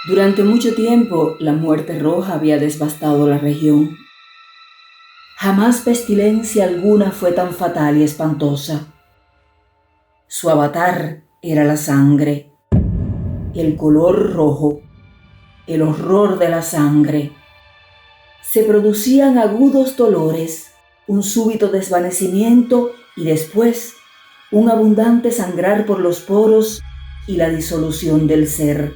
Durante mucho tiempo, la muerte roja había devastado la región. Jamás pestilencia alguna fue tan fatal y espantosa. Su avatar era la sangre, el color rojo, el horror de la sangre. Se producían agudos dolores, un súbito desvanecimiento y después un abundante sangrar por los poros y la disolución del ser.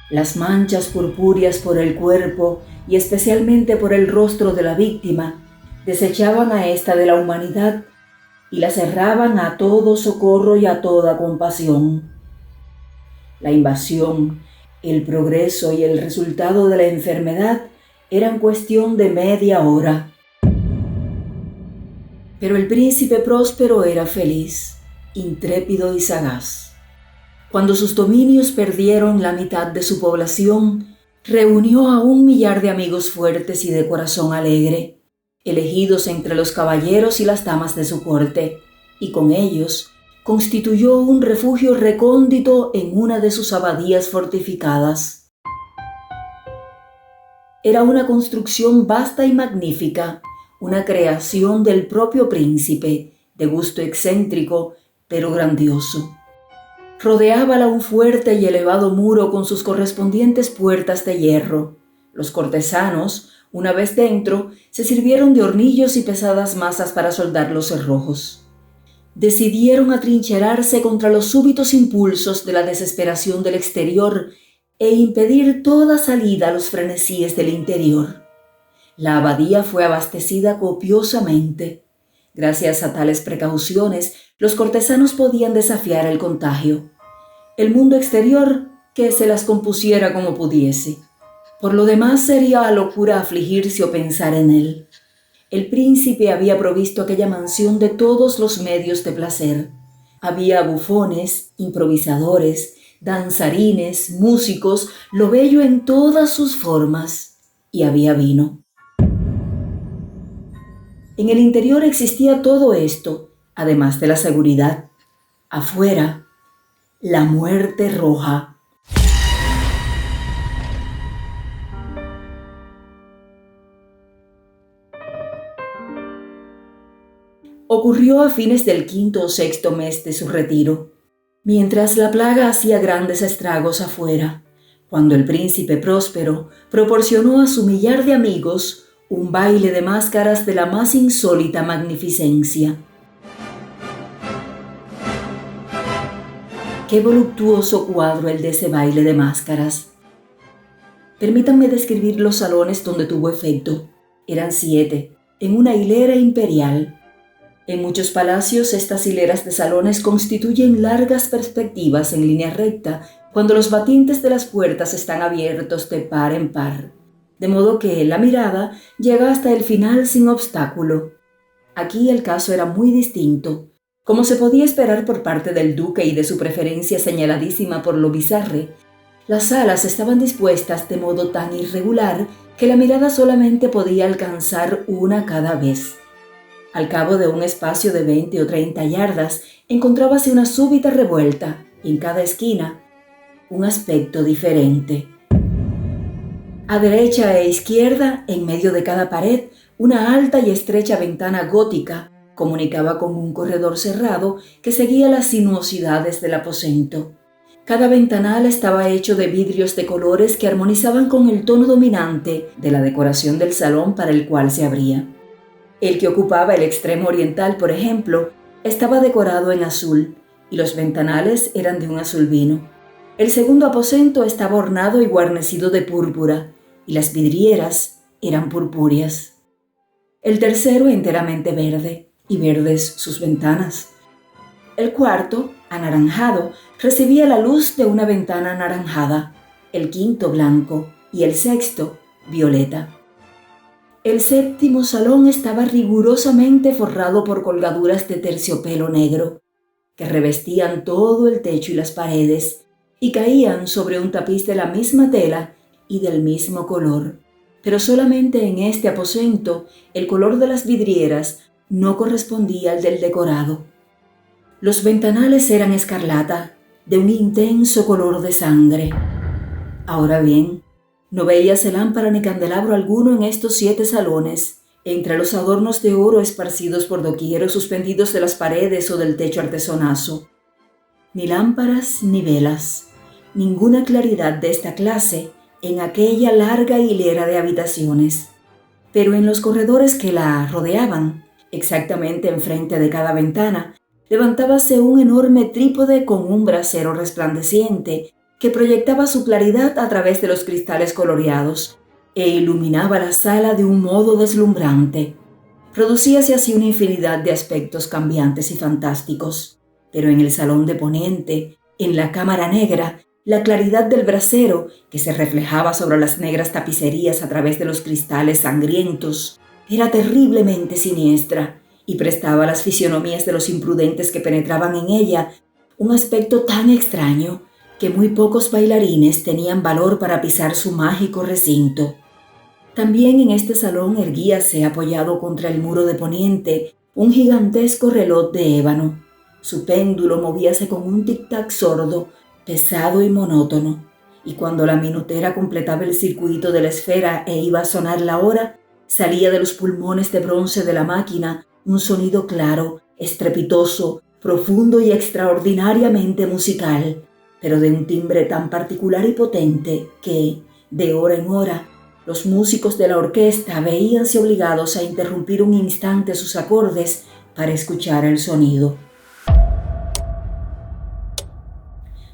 Las manchas purpúreas por el cuerpo y especialmente por el rostro de la víctima desechaban a ésta de la humanidad y la cerraban a todo socorro y a toda compasión. La invasión, el progreso y el resultado de la enfermedad eran cuestión de media hora. Pero el príncipe próspero era feliz, intrépido y sagaz. Cuando sus dominios perdieron la mitad de su población, reunió a 1 millar de amigos fuertes y de corazón alegre, elegidos entre los caballeros y las damas de su corte, y con ellos constituyó un refugio recóndito en una de sus abadías fortificadas. Era una construcción vasta y magnífica, una creación del propio príncipe, de gusto excéntrico, pero grandioso. Rodeábala un fuerte y elevado muro con sus correspondientes puertas de hierro. Los cortesanos, una vez dentro, se sirvieron de hornillos y pesadas masas para soldar los cerrojos. Decidieron atrincherarse contra los súbitos impulsos de la desesperación del exterior e impedir toda salida a los frenesíes del interior. La abadía fue abastecida copiosamente. Gracias a tales precauciones, los cortesanos podían desafiar el contagio. El mundo exterior, que se las compusiera como pudiese. Por lo demás, sería locura afligirse o pensar en él. El príncipe había provisto aquella mansión de todos los medios de placer. Había bufones, improvisadores, danzarines, músicos, lo bello en todas sus formas. Y había vino. En el interior existía todo esto, además de la seguridad. Afuera, la muerte roja. Ocurrió a fines del 5º o 6º mes de su retiro, mientras la plaga hacía grandes estragos afuera, cuando el príncipe próspero proporcionó a su 1 millar de amigos un baile de máscaras de la más insólita magnificencia. Qué voluptuoso cuadro el de ese baile de máscaras. Permítanme describir los salones donde tuvo efecto. Eran 7, en una hilera imperial. En muchos palacios estas hileras de salones constituyen largas perspectivas en línea recta cuando los batientes de las puertas están abiertos de par en par, de modo que la mirada llega hasta el final sin obstáculo. Aquí el caso era muy distinto. Como se podía esperar por parte del duque y de su preferencia señaladísima por lo bizarre, las salas estaban dispuestas de modo tan irregular que la mirada solamente podía alcanzar una cada vez. Al cabo de un espacio de 20 o 30 yardas, encontrábase una súbita revuelta, y en cada esquina, un aspecto diferente. A derecha e izquierda, en medio de cada pared, una alta y estrecha ventana gótica comunicaba con un corredor cerrado que seguía las sinuosidades del aposento. Cada ventanal estaba hecho de vidrios de colores que armonizaban con el tono dominante de la decoración del salón para el cual se abría. El que ocupaba el extremo oriental, por ejemplo, estaba decorado en azul y los ventanales eran de un azul vino. El segundo aposento estaba ornado y guarnecido de púrpura y las vidrieras eran purpúreas. El tercero enteramente verde y verdes sus ventanas. El cuarto, anaranjado, recibía la luz de una ventana anaranjada, el quinto blanco y el sexto violeta. El 7º salón estaba rigurosamente forrado por colgaduras de terciopelo negro, que revestían todo el techo y las paredes, y caían sobre un tapiz de la misma tela y del mismo color. Pero solamente en este aposento el color de las vidrieras no correspondía al del decorado. Los ventanales eran escarlata, de un intenso color de sangre. Ahora bien, no veíase lámpara ni candelabro alguno en estos 7 salones, entre los adornos de oro esparcidos por doquier o suspendidos de las paredes o del techo artesonazo. Ni lámparas ni velas, ninguna claridad de esta clase en aquella larga hilera de habitaciones. Pero en los corredores que la rodeaban, exactamente enfrente de cada ventana, levantábase un enorme trípode con un brasero resplandeciente que proyectaba su claridad a través de los cristales coloreados e iluminaba la sala de un modo deslumbrante. Producíase así una infinidad de aspectos cambiantes y fantásticos, pero en el salón de poniente, en la cámara negra, la claridad del brasero, que se reflejaba sobre las negras tapicerías a través de los cristales sangrientos, era terriblemente siniestra y prestaba a las fisionomías de los imprudentes que penetraban en ella un aspecto tan extraño que muy pocos bailarines tenían valor para pisar su mágico recinto. También en este salón erguíase apoyado contra el muro de poniente un gigantesco reloj de ébano. Su péndulo movíase con un tic-tac sordo, pesado y monótono, y cuando la minutera completaba el circuito de la esfera e iba a sonar la hora, salía de los pulmones de bronce de la máquina un sonido claro, estrepitoso, profundo y extraordinariamente musical, pero de un timbre tan particular y potente que, de hora en hora, los músicos de la orquesta veíanse obligados a interrumpir un instante sus acordes para escuchar el sonido.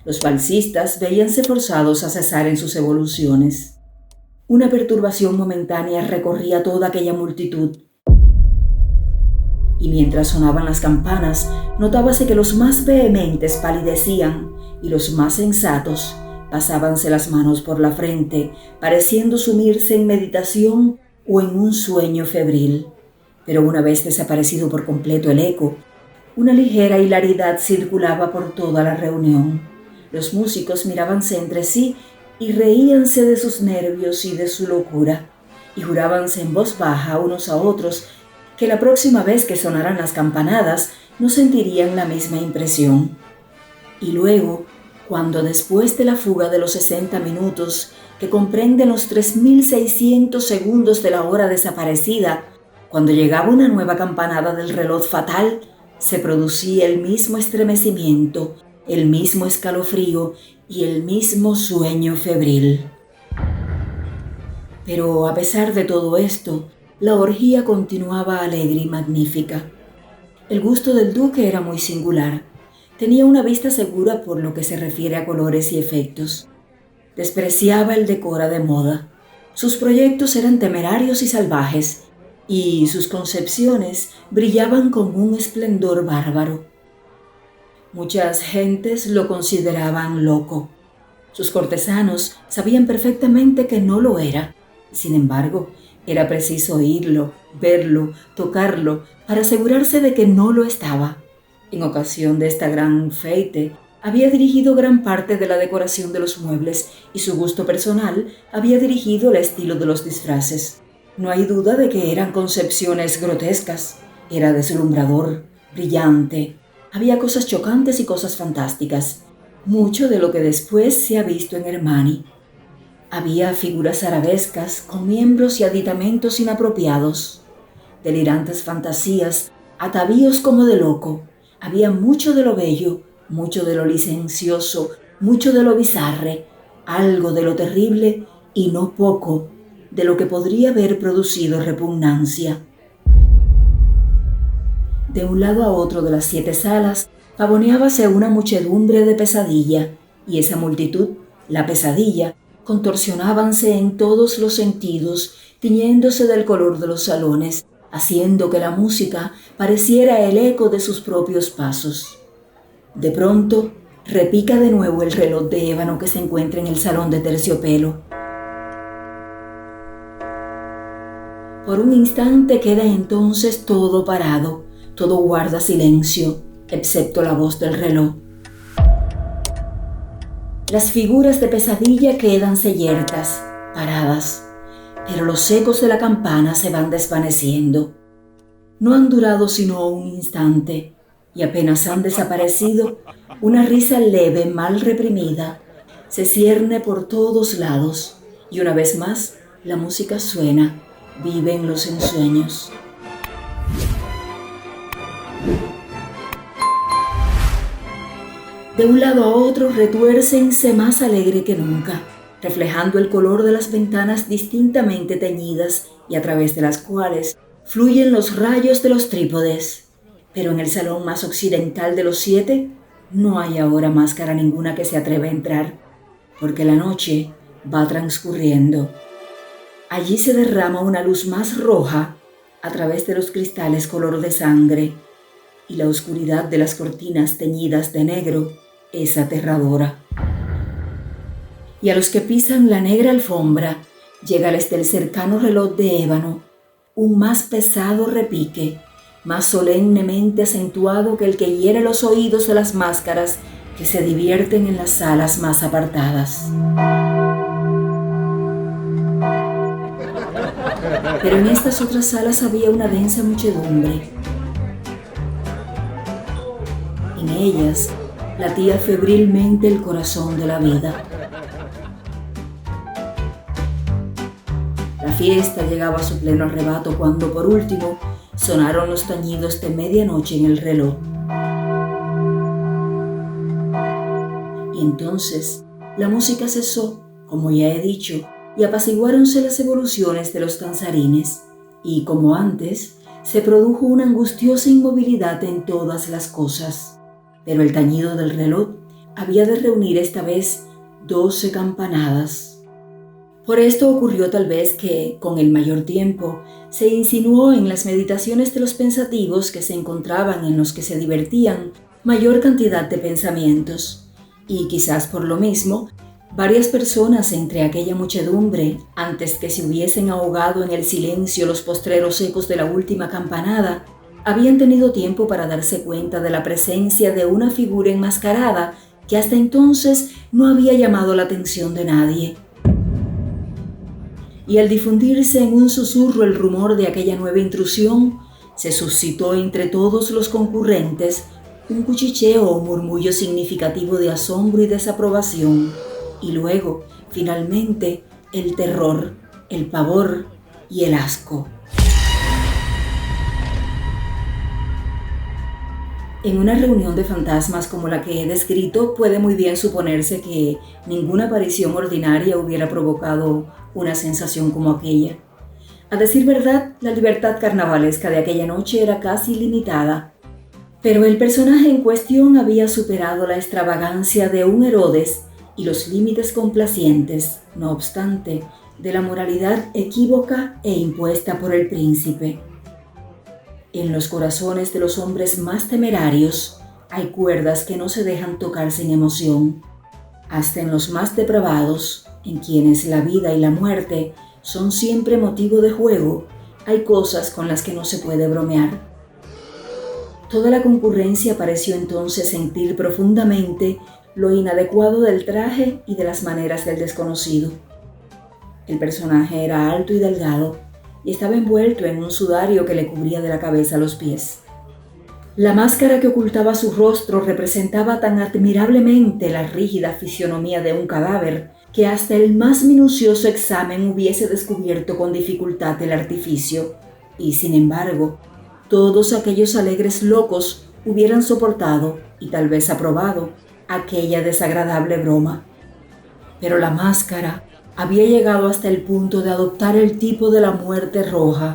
Los valsistas veíanse forzados a cesar en sus evoluciones. Una perturbación momentánea recorría toda aquella multitud. Y mientras sonaban las campanas, notábase que los más vehementes palidecían y los más sensatos pasábanse las manos por la frente, pareciendo sumirse en meditación o en un sueño febril. Pero una vez desaparecido por completo el eco, una ligera hilaridad circulaba por toda la reunión. Los músicos mirábanse entre sí y reíanse de sus nervios y de su locura, y jurábanse en voz baja unos a otros que la próxima vez que sonaran las campanadas no sentirían la misma impresión. Y luego, cuando después de la fuga de los 60 minutos, que comprenden los 3.600 segundos de la hora desaparecida, cuando llegaba una nueva campanada del reloj fatal, se producía el mismo estremecimiento, el mismo escalofrío y el mismo sueño febril. Pero a pesar de todo esto, la orgía continuaba alegre y magnífica. El gusto del duque era muy singular. Tenía una vista segura por lo que se refiere a colores y efectos. Despreciaba el decoro de moda. Sus proyectos eran temerarios y salvajes, y sus concepciones brillaban con un esplendor bárbaro. Muchas gentes lo consideraban loco. Sus cortesanos sabían perfectamente que no lo era. Sin embargo, era preciso oírlo, verlo, tocarlo, para asegurarse de que no lo estaba. En ocasión de esta gran fête, había dirigido gran parte de la decoración de los muebles y su gusto personal había dirigido el estilo de los disfraces. No hay duda de que eran concepciones grotescas. Era deslumbrador, brillante. Había cosas chocantes y cosas fantásticas. Mucho de lo que después se ha visto en Hernani. Había figuras arabescas con miembros y aditamentos inapropiados, delirantes fantasías, atavíos como de loco. Había mucho de lo bello, mucho de lo licencioso, mucho de lo bizarre, algo de lo terrible y no poco de lo que podría haber producido repugnancia. De un lado a otro de las 7 salas pavoneábase una muchedumbre de pesadilla, y esa multitud, la pesadilla, contorsionábanse en todos los sentidos, tiñéndose del color de los salones, haciendo que la música pareciera el eco de sus propios pasos. De pronto, repica de nuevo el reloj de ébano que se encuentra en el salón de terciopelo. Por un instante queda entonces todo parado, todo guarda silencio, excepto la voz del reloj. Las figuras de pesadilla quedan yertas, paradas, pero los ecos de la campana se van desvaneciendo. No han durado sino un instante, y apenas han desaparecido, una risa leve, mal reprimida, se cierne por todos lados y una vez más la música suena, viven los ensueños. De un lado a otro retuércense más alegre que nunca, reflejando el color de las ventanas distintamente teñidas y a través de las cuales fluyen los rayos de los trípodes. Pero en el salón más occidental de los 7 no hay ahora máscara ninguna que se atreva a entrar, porque la noche va transcurriendo. Allí se derrama una luz más roja a través de los cristales color de sangre, y la oscuridad de las cortinas teñidas de negro es aterradora. Y a los que pisan la negra alfombra, llegales del cercano reloj de ébano un más pesado repique, más solemnemente acentuado que el que hiere los oídos de las máscaras que se divierten en las salas más apartadas. Pero en estas otras salas había una densa muchedumbre. En ellas latía febrilmente el corazón de la vida. La fiesta llegaba a su pleno arrebato cuando por último sonaron los tañidos de medianoche en el reloj. Y entonces la música cesó, como ya he dicho, y apaciguáronse las evoluciones de los danzarines, y como antes, se produjo una angustiosa inmovilidad en todas las cosas. Pero el tañido del reloj había de reunir esta vez 12 campanadas. Por esto ocurrió tal vez que, con el mayor tiempo, se insinuó en las meditaciones de los pensativos que se encontraban en los que se divertían mayor cantidad de pensamientos, y quizás por lo mismo, varias personas entre aquella muchedumbre, antes que se hubiesen ahogado en el silencio los postreros ecos de la última campanada, habían tenido tiempo para darse cuenta de la presencia de una figura enmascarada que hasta entonces no había llamado la atención de nadie. Y al difundirse en un susurro el rumor de aquella nueva intrusión, se suscitó entre todos los concurrentes un cuchicheo o murmullo significativo de asombro y desaprobación, y luego, finalmente, el terror, el pavor y el asco. En una reunión de fantasmas como la que he descrito, puede muy bien suponerse que ninguna aparición ordinaria hubiera provocado una sensación como aquella. A decir verdad, la libertad carnavalesca de aquella noche era casi ilimitada, pero el personaje en cuestión había superado la extravagancia de un Herodes y los límites complacientes, no obstante, de la moralidad equívoca e impuesta por el príncipe. En los corazones de los hombres más temerarios hay cuerdas que no se dejan tocar sin emoción. Hasta en los más depravados, en quienes la vida y la muerte son siempre motivo de juego, hay cosas con las que no se puede bromear. Toda la concurrencia pareció entonces sentir profundamente lo inadecuado del traje y de las maneras del desconocido. El personaje era alto y delgado, y estaba envuelto en un sudario que le cubría de la cabeza a los pies. La máscara que ocultaba su rostro representaba tan admirablemente la rígida fisionomía de un cadáver que hasta el más minucioso examen hubiese descubierto con dificultad el artificio, y sin embargo, todos aquellos alegres locos hubieran soportado y tal vez aprobado aquella desagradable broma. Pero la máscara había llegado hasta el punto de adoptar el tipo de la muerte roja.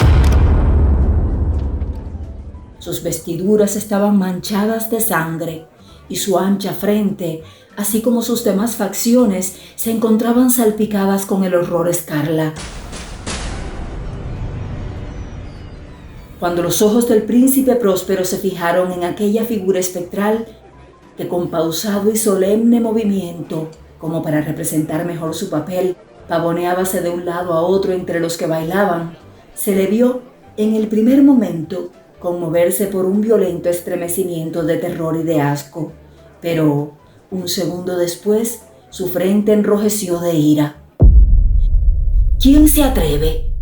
Sus vestiduras estaban manchadas de sangre y su ancha frente, así como sus demás facciones, se encontraban salpicadas con el horror escarla. Cuando los ojos del príncipe próspero se fijaron en aquella figura espectral, que con pausado y solemne movimiento, como para representar mejor su papel, pavoneábase de un lado a otro entre los que bailaban, se le vio, en el primer momento, conmoverse por un violento estremecimiento de terror y de asco, pero un segundo después su frente enrojeció de ira. ¿Quién se atreve?,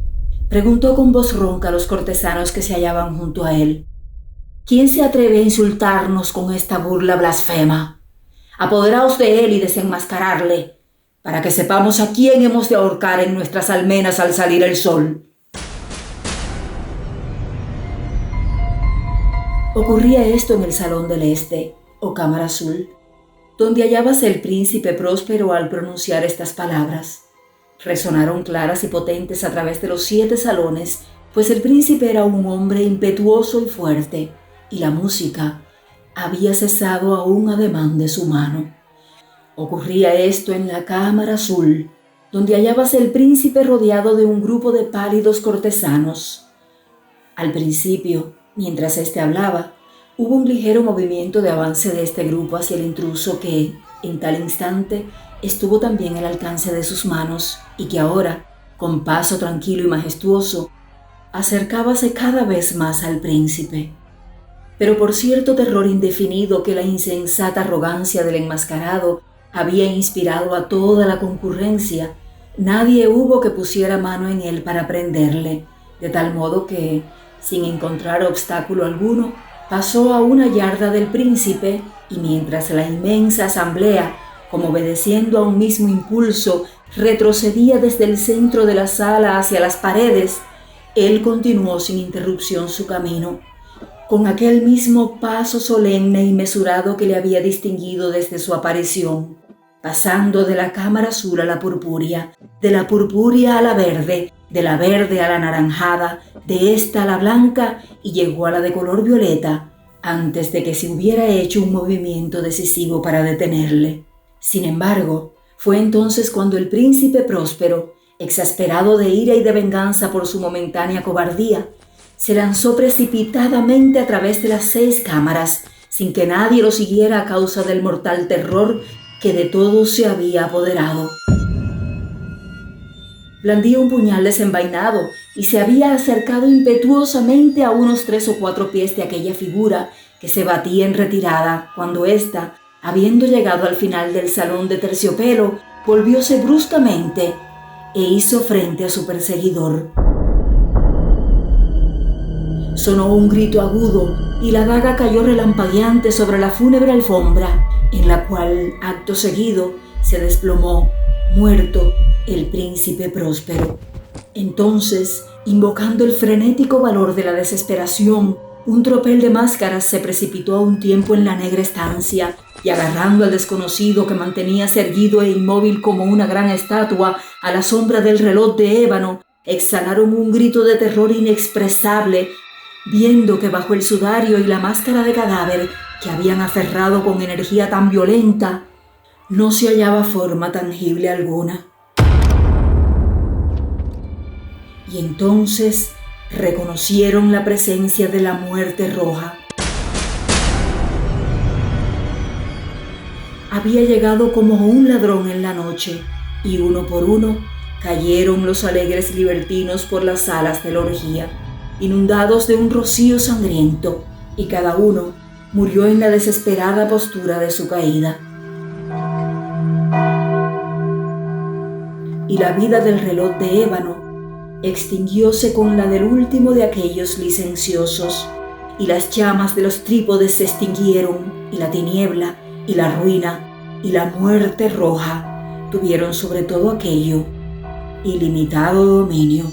preguntó con voz ronca a los cortesanos que se hallaban junto a él. ¿Quién se atreve a insultarnos con esta burla blasfema? Apoderaos de él y desenmascararle, para que sepamos a quién hemos de ahorcar en nuestras almenas al salir el sol. Ocurría esto en el Salón del Este, o Cámara Azul, donde hallábase el príncipe Próspero al pronunciar estas palabras. Resonaron claras y potentes a través de los 7 salones, pues el príncipe era un hombre impetuoso y fuerte, y la música había cesado a un ademán de su mano. Ocurría esto en la Cámara Azul, donde hallábase el príncipe rodeado de un grupo de pálidos cortesanos. Al principio, mientras éste hablaba, hubo un ligero movimiento de avance de este grupo hacia el intruso que, en tal instante, estuvo también al alcance de sus manos y que ahora, con paso tranquilo y majestuoso, acercábase cada vez más al príncipe. Pero por cierto terror indefinido que la insensata arrogancia del enmascarado había inspirado a toda la concurrencia, nadie hubo que pusiera mano en él para prenderle, de tal modo que, sin encontrar obstáculo alguno, pasó a una yarda del príncipe y mientras la inmensa asamblea, como obedeciendo a un mismo impulso, retrocedía desde el centro de la sala hacia las paredes, él continuó sin interrupción su camino, con aquel mismo paso solemne y mesurado que le había distinguido desde su aparición, pasando de la Cámara Azul a la purpúrea, de la purpúrea a la verde, de la verde a la anaranjada, de esta a la blanca y llegó a la de color violeta, antes de que se hubiera hecho un movimiento decisivo para detenerle. Sin embargo, fue entonces cuando el príncipe Próspero, exasperado de ira y de venganza por su momentánea cobardía, se lanzó precipitadamente a través de las 6 cámaras, sin que nadie lo siguiera a causa del mortal terror que de todos se había apoderado. Blandía un puñal desenvainado y se había acercado impetuosamente a unos 3 o 4 pies de aquella figura que se batía en retirada, cuando ésta, habiendo llegado al final del salón de terciopelo, volvióse bruscamente e hizo frente a su perseguidor. Sonó un grito agudo y la daga cayó relampagueante sobre la fúnebre alfombra, en la cual, acto seguido, se desplomó, muerto, el príncipe Próspero. Entonces, invocando el frenético valor de la desesperación, un tropel de máscaras se precipitó a un tiempo en la negra estancia y agarrando al desconocido que manteníase erguido e inmóvil como una gran estatua a la sombra del reloj de ébano, exhalaron un grito de terror inexpresable, viendo que bajo el sudario y la máscara de cadáver que habían aferrado con energía tan violenta, no se hallaba forma tangible alguna. Y entonces reconocieron la presencia de la muerte roja. Había llegado como un ladrón en la noche, y uno por uno cayeron los alegres libertinos por las salas de la orgía, inundados de un rocío sangriento, y cada uno murió en la desesperada postura de su caída. Y la vida del reloj de ébano extinguióse con la del último de aquellos licenciosos, y las llamas de los trípodes se extinguieron, y la tiniebla, y la ruina, y la muerte roja tuvieron sobre todo aquello ilimitado dominio.